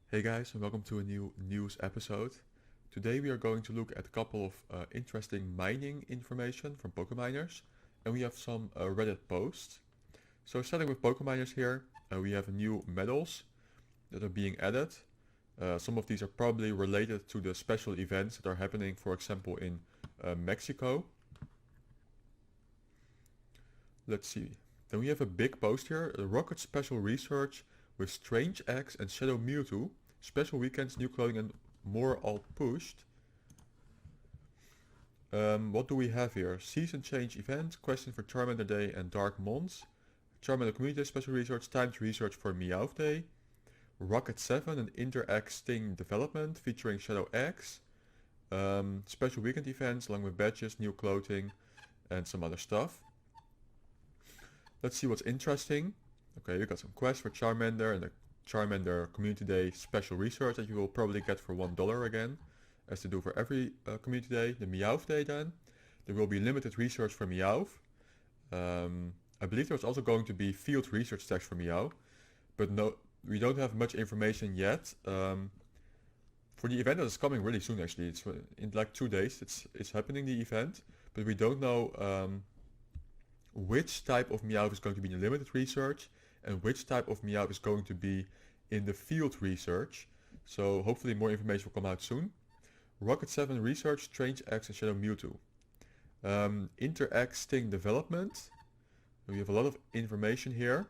Hey guys, and welcome to a new news episode. Today we are going to look at a couple of interesting mining information from pokeminers, and we have some Reddit posts. So starting with pokeminers here, we have new medals that are being added. Some of these are probably related to the special events that are happening, for example, in Mexico. Let's see. Then we have a big post here, a Rocket Special Research with Strange Eggs and Shadow Mewtwo. Special weekends, new clothing and more all pushed. What do we have here? Season change event, question for Charmander Day and Dark Mons. Charmander Community Day, special research, timed research for Meowth Day. Rocket 7, an Inter-Egg Sting development featuring Shadow Eggs. Special weekend events along with badges, new clothing and some other stuff. Let's see what's interesting. Okay, we got some quests for Charmander and a Charmander Community Day special research that you will probably get for $1 again, as they do for every Community Day. The Meowth Day then. There will be limited research for Meowth. I believe there's also going to be field research text for Meow, but no, we don't have much information yet. For the event that is coming really soon actually, it's in like 2 days, it's happening the event, but we don't know which type of Meowth is going to be in the limited research and which type of Meowth is going to be in the field research. So hopefully more information will come out soon. Rocket 7 research, Strange Eggs and Shadow Mewtwo. Inter-Egg Sting development. We have a lot of information here.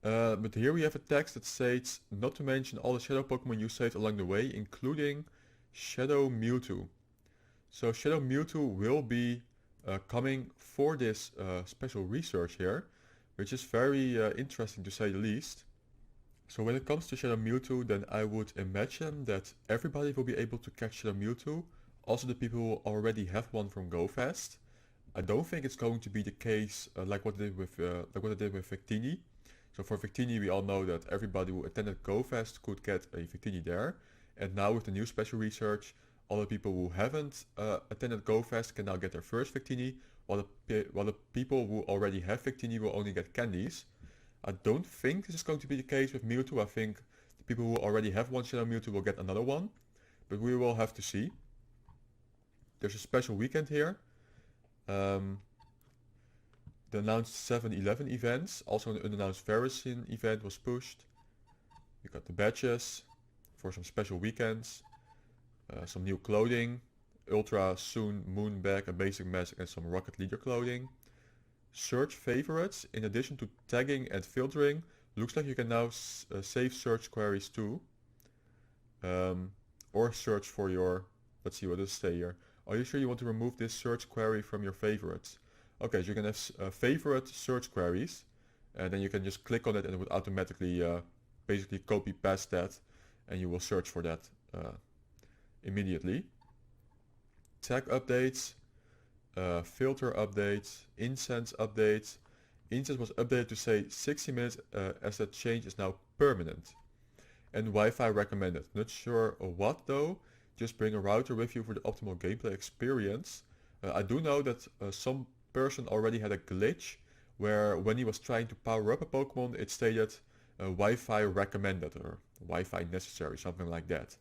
But here we have a text that states not to mention all the Shadow Pokemon you saved along the way, including Shadow Mewtwo. So Shadow Mewtwo will be coming for this special research here, which is very interesting to say the least. So when it comes to Shadow Mewtwo, then I would imagine that everybody will be able to catch Shadow Mewtwo, also the people who already have one from GoFest. I don't think it's going to be the case like what I did with Victini. So for Victini, we all know that everybody who attended GoFest could get a Victini there, and now with the new special research, all the people who haven't attended GoFest can now get their first Victini, while the people who already have Victini will only get candies. I don't think this is going to be the case with Mewtwo. I think the people who already have one Shadow Mewtwo will get another one, but we will have to see. There's a special weekend here. The announced 7-11 events, also an unannounced Verisin event was pushed. We got the badges for some special weekends. Some new clothing, Ultra Soon Moon Bag, a basic mask and some Rocket Leader clothing. Search favorites, in addition to tagging and filtering, looks like you can now save search queries too. Or search for your, let's see what does it say here. Are you sure you want to remove this search query from your favorites? Okay, so you can have favorite search queries, and then you can just click on it and it would automatically basically copy paste that, and you will search for that immediately. Tag updates, filter updates, incense updates. Incense was updated to say 60 minutes as that change is now permanent. And Wi-Fi recommended. Not sure what though, just bring a router with you for the optimal gameplay experience. I do know that some person already had a glitch where when he was trying to power up a Pokemon it stated Wi-Fi recommended or Wi-Fi necessary, something like that.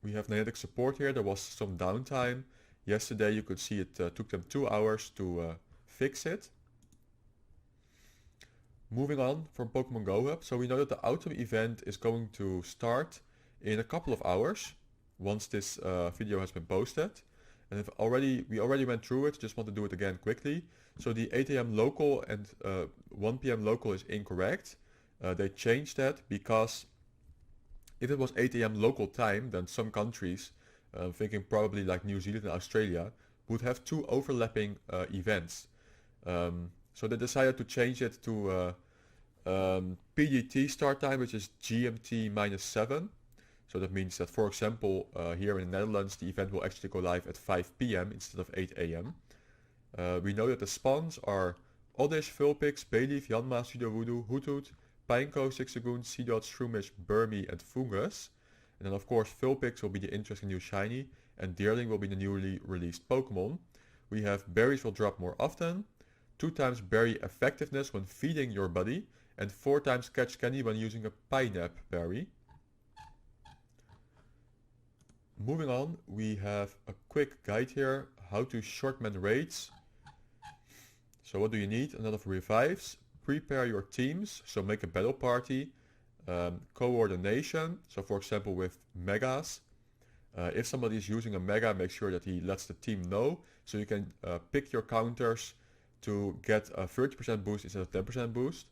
We have Niantic support here. There was some downtime. Yesterday you could see it took them 2 hours to fix it. Moving on from Pokemon Go Hub. So we know that the autumn event is going to start in a couple of hours once this video has been posted. And we already went through it, just want to do it again quickly. So the 8 AM local and 1 PM local is incorrect. They changed that because if it was 8 AM local time, then some countries, thinking probably like New Zealand and Australia, would have 2 overlapping events. So they decided to change it to PGT start time, which is GMT -7. So that means that, for example, here in the Netherlands, the event will actually go live at 5 PM instead of 8 AM. We know that the spawns are Oddish, Vulpix, Bayleaf, Yanma, Sudowoodo, Hoothoot, Pineco, Zigzagoon, Seedot, Shroomish, Burmy and Fungus. And then of course Vulpix will be the interesting new shiny, and Deerling will be the newly released Pokemon. We have berries will drop more often, 2 times berry effectiveness when feeding your buddy, and 4 times catch candy when using a pineapple berry. Moving on, we have a quick guide here, how to shorten rates. So what do you need? Another revives, prepare your teams, so make a battle party, coordination, so for example with megas. If somebody is using a mega, make sure that he lets the team know, so you can pick your counters to get a 30% boost instead of 10% boost.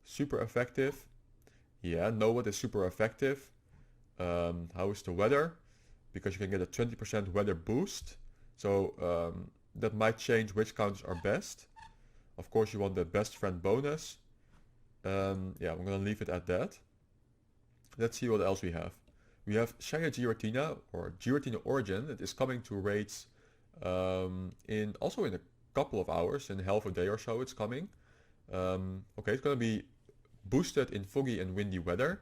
Super effective. Yeah, know what is super effective. How is the weather? Because you can get a 20% weather boost. So that might change which counters are best. Of course you want the best friend bonus. Yeah, I'm gonna leave it at that. Let's see what else we have. We have Shadow Giratina or Giratina Origin. It is coming to raids in a couple of hours, in half a day or so it's coming. Okay, it's gonna be boosted in foggy and windy weather.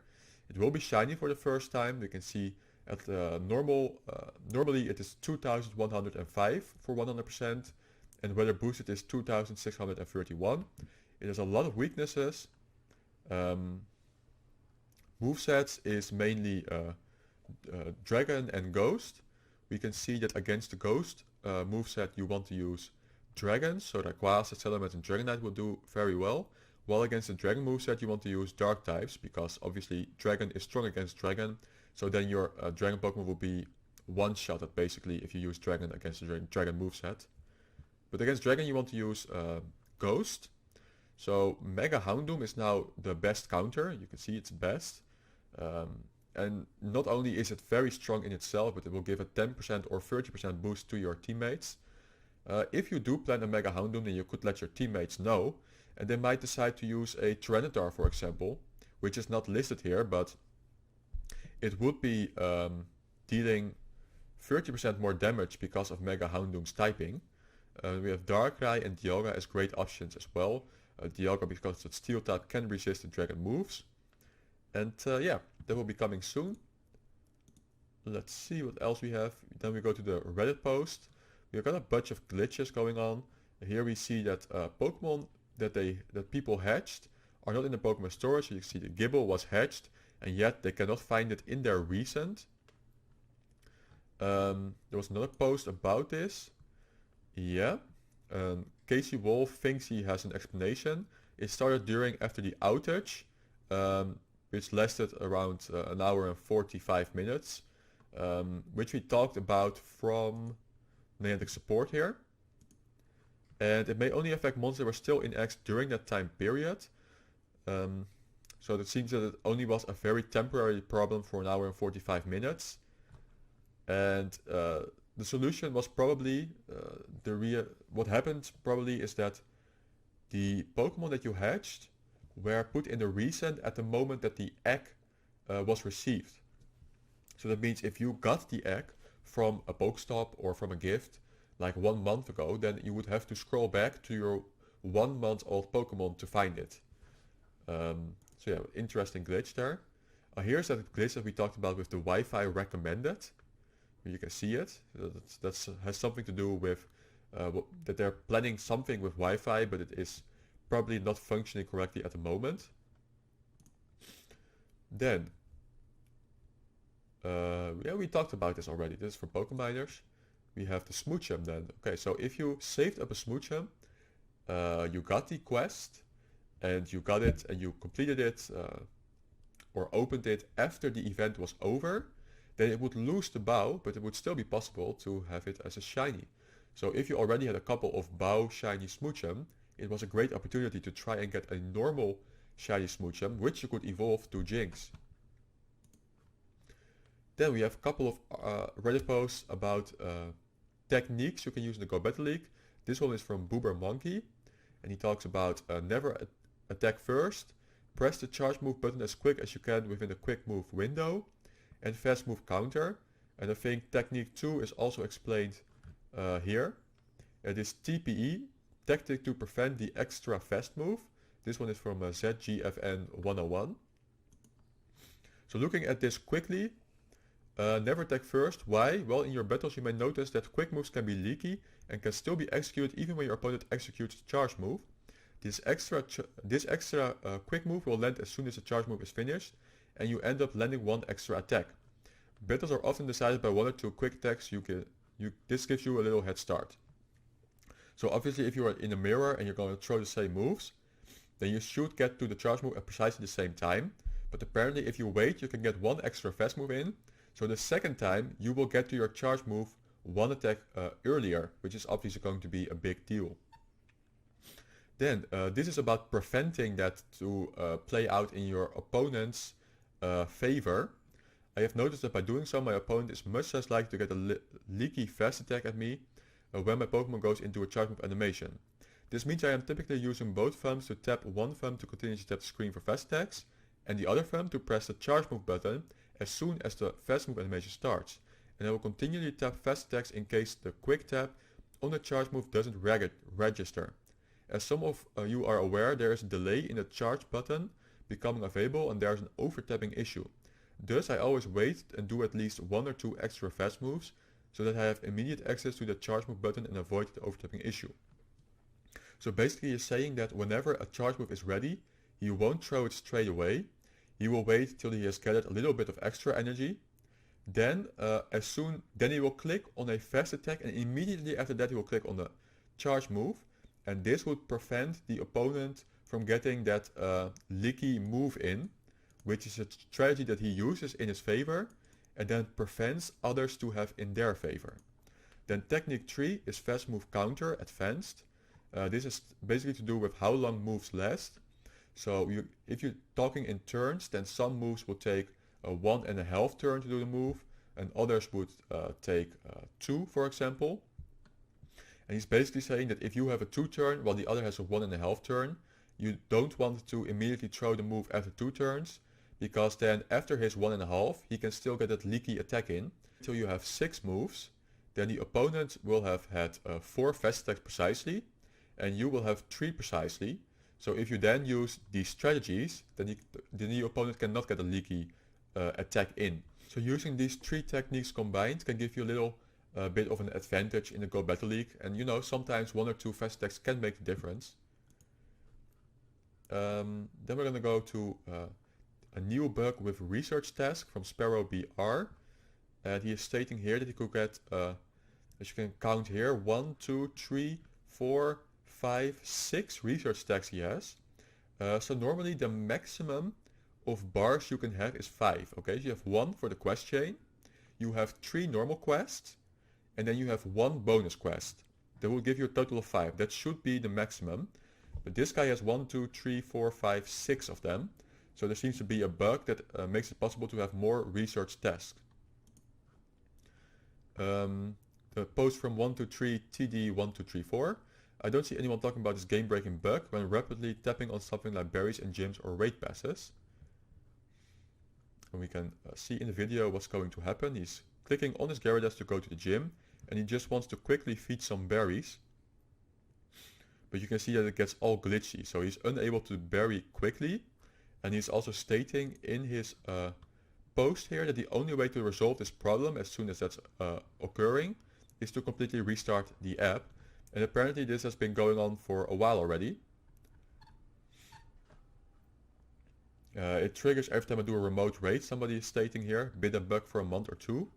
It will be shiny for the first time. You can see at normally it is 2105 for 100%, and weather boosted is 2631. It has a lot of weaknesses. Movesets is mainly Dragon and Ghost. We can see that against the Ghost moveset you want to use Dragons, so Rayquaza, Salamence and Dragonite will do very well. While against the Dragon moveset you want to use Dark types, because obviously Dragon is strong against Dragon, so then your Dragon Pokemon will be one-shotted basically if you use Dragon against the Dragon moveset. But against Dragon you want to use Ghost. So Mega Houndoom is now the best counter, you can see it's best. And not only is it very strong in itself, but it will give a 10% or 30% boost to your teammates. If you do plan a Mega Houndoom, then you could let your teammates know, and they might decide to use a Tyranitar for example, which is not listed here, but it would be dealing 30% more damage because of Mega Houndoom's typing. We have Darkrai and Dialga as great options as well. Dialga because it's Steel type can resist the Dragon moves. And yeah, that will be coming soon. Let's see what else we have. Then we go to the Reddit post. We've got a bunch of glitches going on. Here we see that Pokemon that people hatched are not in the Pokemon store. So you see the Gible was hatched, and yet they cannot find it in their recent. There was another post about this. Yeah. Casey Wolf thinks he has an explanation. It started after the outage, which lasted around an hour and 45 minutes, which we talked about from Niantic support here. And it may only affect monsters that were still in X during that time period. So it seems that it only was a very temporary problem for an hour and 45 minutes. And the solution was probably, what happened probably is that the Pokemon that you hatched were put in the resend at the moment that the egg was received. So that means if you got the egg from a Pokestop or from a gift like 1 month ago, then you would have to scroll back to your 1 month old Pokemon to find it. So yeah, interesting glitch there. Here's that glitch that we talked about with the Wi-Fi recommended. You can see it. That has something to do with that they're planning something with Wi-Fi, but it is probably not functioning correctly at the moment. Then, yeah, we talked about this already. This is for pokeminers. We have the Smoochum then. Okay, so if you saved up a Smoochum, you got the quest, and you got it, and you completed it, or opened it after the event was over, then it would lose the bow, but it would still be possible to have it as a shiny. So if you already had a couple of bow shiny Smoochum, it was a great opportunity to try and get a normal shiny Smoochum, which you could evolve to Jinx. Then we have a couple of Reddit posts about techniques you can use in the Go Battle League. This one is from Boober Monkey, and he talks about never attack first, press the charge move button as quick as you can within the quick move window, and fast move counter. And I think technique 2 is also explained here. It is TPE, tactic to prevent the extra fast move. This one is from ZGFN 101. So looking at this quickly, never attack first. Why? Well, in your battles you may notice that quick moves can be leaky and can still be executed even when your opponent executes the charge move. This extra quick move will land as soon as the charge move is finished, and you end up landing one extra attack. Battles are often decided by one or two quick attacks. This gives you a little head start. So obviously if you are in a mirror and you're going to throw the same moves, then you should get to the charge move at precisely the same time. But apparently if you wait, you can get one extra fast move in. So the second time you will get to your charge move one attack earlier, which is obviously going to be a big deal. Then this is about preventing that to play out in your opponent's favor. I have noticed that by doing so, my opponent is much less likely to get a leaky fast attack at me when my Pokemon goes into a charge move animation. This means I am typically using both thumbs to tap one thumb to continuously tap the screen for fast attacks, and the other thumb to press the charge move button as soon as the fast move animation starts. And I will continually tap fast attacks in case the quick tap on the charge move doesn't register. As some of you are aware, there is a delay in the charge button becoming available, and there is an over-tapping issue. Thus I always wait and do at least one or two extra fast moves, so that I have immediate access to the charge move button and avoid the over-tapping issue. So basically he's saying that whenever a charge move is ready, he won't throw it straight away. He will wait till he has gathered a little bit of extra energy. Then he will click on a fast attack, and immediately after that he will click on the charge move, and this would prevent the opponent from getting that leaky move in, which is a strategy that he uses in his favor and then prevents others to have in their favor. Then technique 3 is fast move counter advanced. This is basically to do with how long moves last. So if you're talking in turns, then some moves will take 1.5 turn to do the move, and others would take 2, for example. And he's basically saying that if you have a 2 turn while the other has a 1.5 turn, you don't want to immediately throw the move after 2 turns, because then after his 1.5 he can still get that leaky attack in. Until you have 6 moves, then the opponent will have had 4 fast attacks precisely, and you will have 3 precisely. So if you then use these strategies, then the opponent cannot get a leaky attack in. So using these 3 techniques combined can give you a little bit of an advantage in the Go Battle League, and you know, sometimes 1 or 2 fast attacks can make the difference. Then we're going to go to a new bug with research task from Sparrow BR, and he is stating here that he could get, as you can count here, 1, 2, 3, 4, 5, 6 research tasks he has. So normally the maximum of bars you can have is 5. Okay, so you have 1 for the quest chain, you have 3 normal quests, and then you have 1 bonus quest. That will give you a total of 5. That should be the maximum. But this guy has 1, 2, 3, 4, 5, 6 of them. So there seems to be a bug that makes it possible to have more research tasks. The post from 123 TD1234. I don't see anyone talking about this game-breaking bug when rapidly tapping on something like berries and gyms or raid passes. And we can see in the video what's going to happen. He's clicking on his Gyarados to go to the gym, and he just wants to quickly feed some berries. But you can see that it gets all glitchy, so he's unable to berry quickly. And he's also stating in his post here that the only way to resolve this problem as soon as that's occurring is to completely restart the app. And apparently this has been going on for a while already. It triggers every time I do a remote raid, somebody is stating here, been a bug for a month or 2.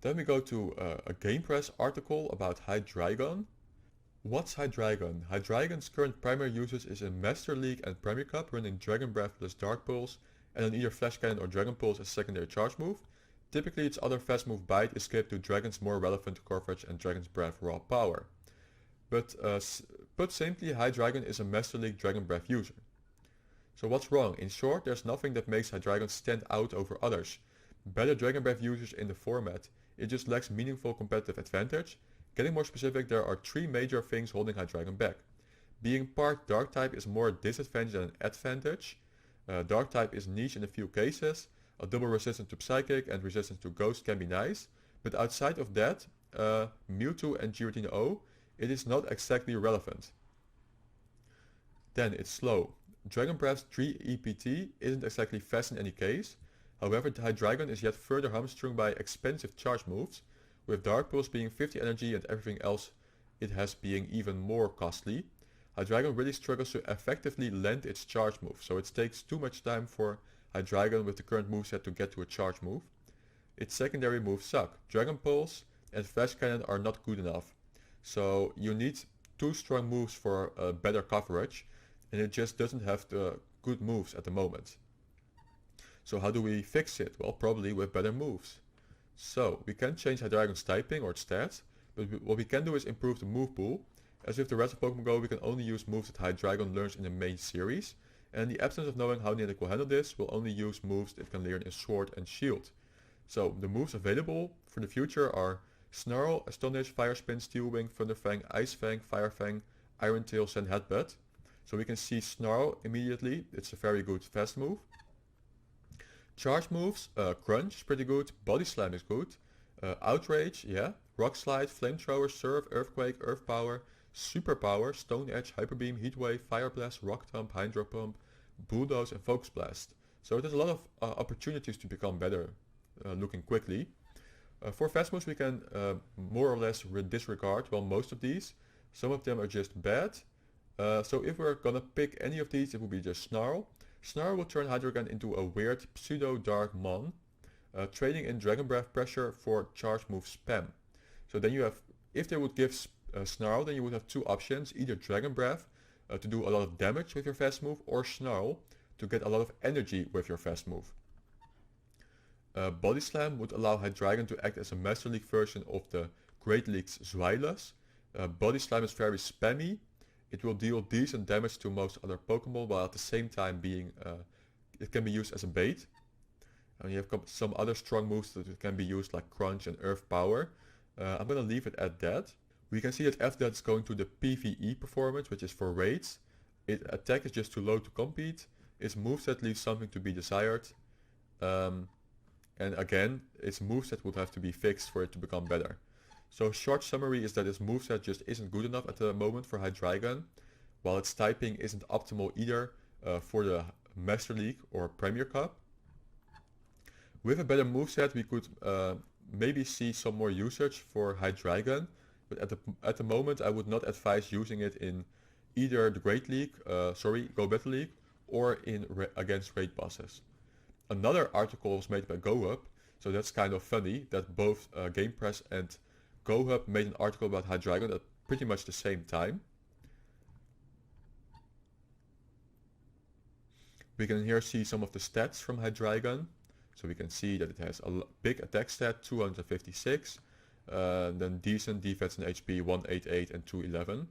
Then we go to a Gamepress article about Hydreigon. What's Hydreigon? Hydreigon's current primary usage is in Master League and Premier Cup, running Dragon Breath plus Dark Pulse, and then either Flash Cannon or Dragon Pulse as secondary charge move. Typically its other fast move Bite is skipped to Dragon's more relevant coverage and Dragon's Breath raw power. But put simply, Hydreigon is a Master League Dragon Breath user. So what's wrong? In short, there's nothing that makes Hydreigon stand out over others. Better Dragon Breath users in the format, it just lacks meaningful competitive advantage. Getting more specific, there are 3 major things holding Hydreigon back. Being part Dark type is more a disadvantage than an advantage. Dark type is niche in a few cases. A double resistance to Psychic and resistance to Ghost can be nice. But outside of that, Mewtwo and Giratina O, it is not exactly relevant. Then it's slow. Dragon Breath's 3 EPT isn't exactly fast in any case. However, the Hydreigon is yet further hamstrung by expensive charge moves, with Dark Pulse being 50 energy and everything else it has being even more costly. Hydreigon really struggles to effectively land its charge move, so it takes too much time for Hydreigon with the current moveset to get to a charge move. Its secondary moves suck. Dragon Pulse and Flash Cannon are not good enough. So you need two strong moves for better coverage, and it just doesn't have the good moves at the moment. So how do we fix it? Well, probably with better moves. So we can change Hydreigon's typing or its stats, but what we can do is improve the move pool. As with the rest of Pokemon Go, we can only use moves that Hydreigon learns in the main series, and in the absence of knowing how Niantic will handle this, we'll only use moves it can learn in Sword and Shield. So the moves available for the future are Snarl, Astonish, Fire Spin, Steel Wing, Thunder Fang, Ice Fang, Fire Fang, Iron Tail, Sand Headbutt. So we can see Snarl immediately, it's a very good fast move. Charge moves, Crunch is pretty good, Body Slam is good, Outrage, yeah, Rock Slide, Flamethrower, Surf, Earthquake, Earth Power, Super Power, Stone Edge, Hyper Beam, Heat Wave, Fire Blast, Rock Thump, Hydro Pump, Bulldoze and Focus Blast. So there's a lot of opportunities to become better looking quickly. For fast moves we can more or less disregard, well, most of these. Some of them are just bad. So if we're gonna pick any of these, it will be just Snarl. Snarl will turn Hydreigon into a weird pseudo-dark mon, trading in Dragon Breath pressure for charge move spam. So then you have, if they would give Snarl, then you would have two options, either Dragon Breath to do a lot of damage with your fast move, or Snarl to get a lot of energy with your fast move. Body Slam would allow Hydreigon to act as a Master League version of the Great League's Zweilous. Body Slam is very spammy. It will deal decent damage to most other Pokemon, while at the same time being it can be used as a bait. And you have some other strong moves that can be used, like Crunch and Earth Power. I'm gonna leave it at that. We can see that after that is going to the PvE performance, which is for raids. Its attack is just too low to compete. Its moveset leaves something to be desired. And again, its moveset would have to be fixed for it to become better. So short summary is that its moveset just isn't good enough at the moment for Hydreigon, while its typing isn't optimal either for the Master League or Premier Cup. With a better moveset we could maybe see some more usage for Hydreigon, but at the moment I would not advise using it in either the Great League, Go Battle League, or in against raid bosses. Another article was made by Go Hub, so that's kind of funny that both Gamepress and Go Hub made an article about Hydreigon at pretty much the same time. We can here see some of the stats from Hydreigon. So we can see that it has a big attack stat, 256, then decent defense and HP, 188 and 211.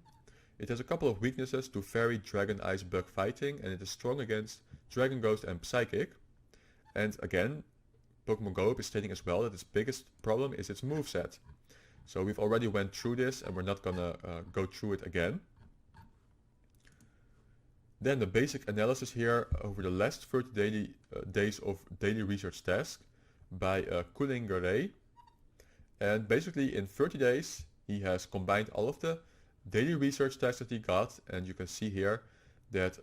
It has a couple of weaknesses to Fairy, Dragon, Ice, Bug fighting, and it is strong against Dragon Ghost and Psychic. And again, Pokemon Go is stating as well that its biggest problem is its moveset. So we've already went through this and we're not gonna go through it again. Then the basic analysis here over the last 30 days of daily research tasks by Kulingaray. And basically in 30 days he has combined all of the daily research tasks that he got, and you can see here that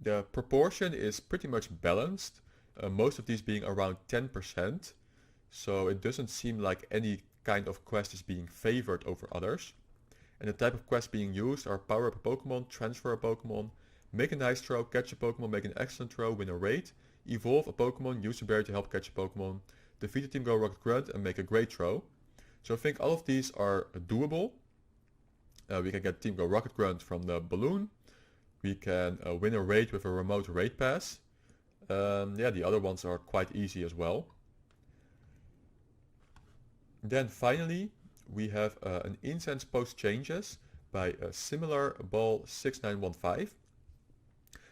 the proportion is pretty much balanced, most of these being around 10%, so it doesn't seem like any kind of quest is being favored over others. And the type of quests being used are power up a Pokemon, transfer a Pokemon, make a nice throw, catch a Pokemon, make an excellent throw, win a raid, evolve a Pokemon, use a berry to help catch a Pokemon, defeat a Team Go Rocket Grunt and make a great throw. So I think all of these are doable. We can get Team Go Rocket Grunt from the balloon. We can win a raid with a remote raid pass. Yeah, the other ones are quite easy as well. Then finally we have an incense post changes by Similar Ball 6915.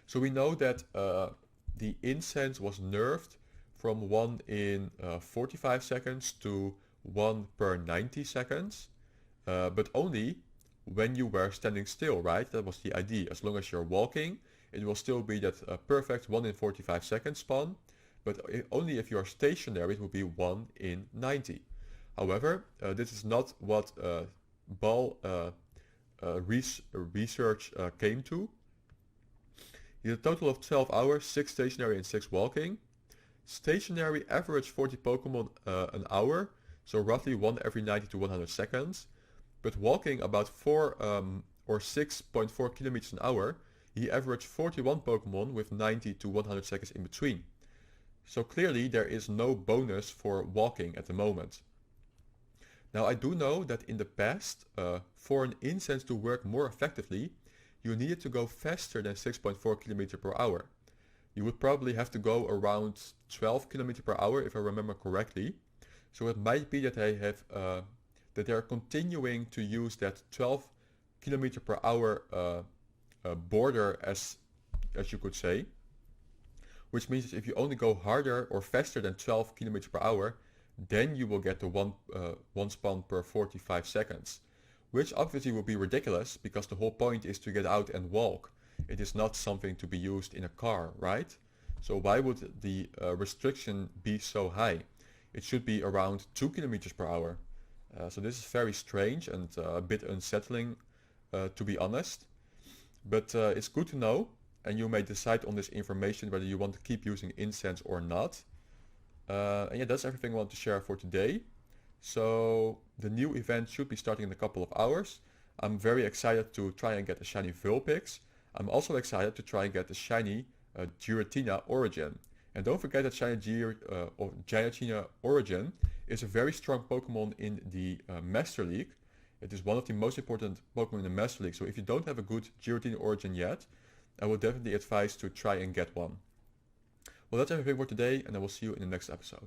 So we know that the incense was nerfed from 1 in 45 seconds to 1 per 90 seconds, but only when you were standing still, right? That was the idea. As long as you're walking, it will still be that perfect 1 in 45 seconds spawn, but only if you're stationary it will be 1 in 90. However, this is not what Ball research came to. In a total of 12 hours, 6 stationary and 6 walking. Stationary average 40 Pokemon an hour, so roughly 1 every 90 to 100 seconds. but walking about 4 or 6.4 kilometers an hour, he averaged 41 Pokemon with 90 to 100 seconds in between. So clearly there is no bonus for walking at the moment. Now I do know that in the past, for an incense to work more effectively, you needed to go faster than 6.4 km per hour. You would probably have to go around 12 km per hour if I remember correctly. So it might be that they are continuing to use that 12 km per hour border as you could say, which means that if you only go harder or faster than 12 km per hour, then you will get the one spawn per 45 seconds, which obviously would be ridiculous because the whole point is to get out and walk. It is not something to be used in a car, right? So why would the restriction be so high? It should be around 2 kilometers per hour. So this is very strange and a bit unsettling, to be honest. But it's good to know, and you may decide on this information whether you want to keep using incense or not. And yeah, that's everything I want to share for today. So the new event should be starting in a couple of hours. I'm very excited to try and get a shiny Vulpix. I'm also excited to try and get a shiny Giratina Origin. And don't forget that shiny Giratina Origin is a very strong Pokemon in the Master League. It is one of the most important Pokemon in the Master League. So if you don't have a good Giratina Origin yet, I would definitely advise to try and get one. Well, that's everything for today, and I will see you in the next episode.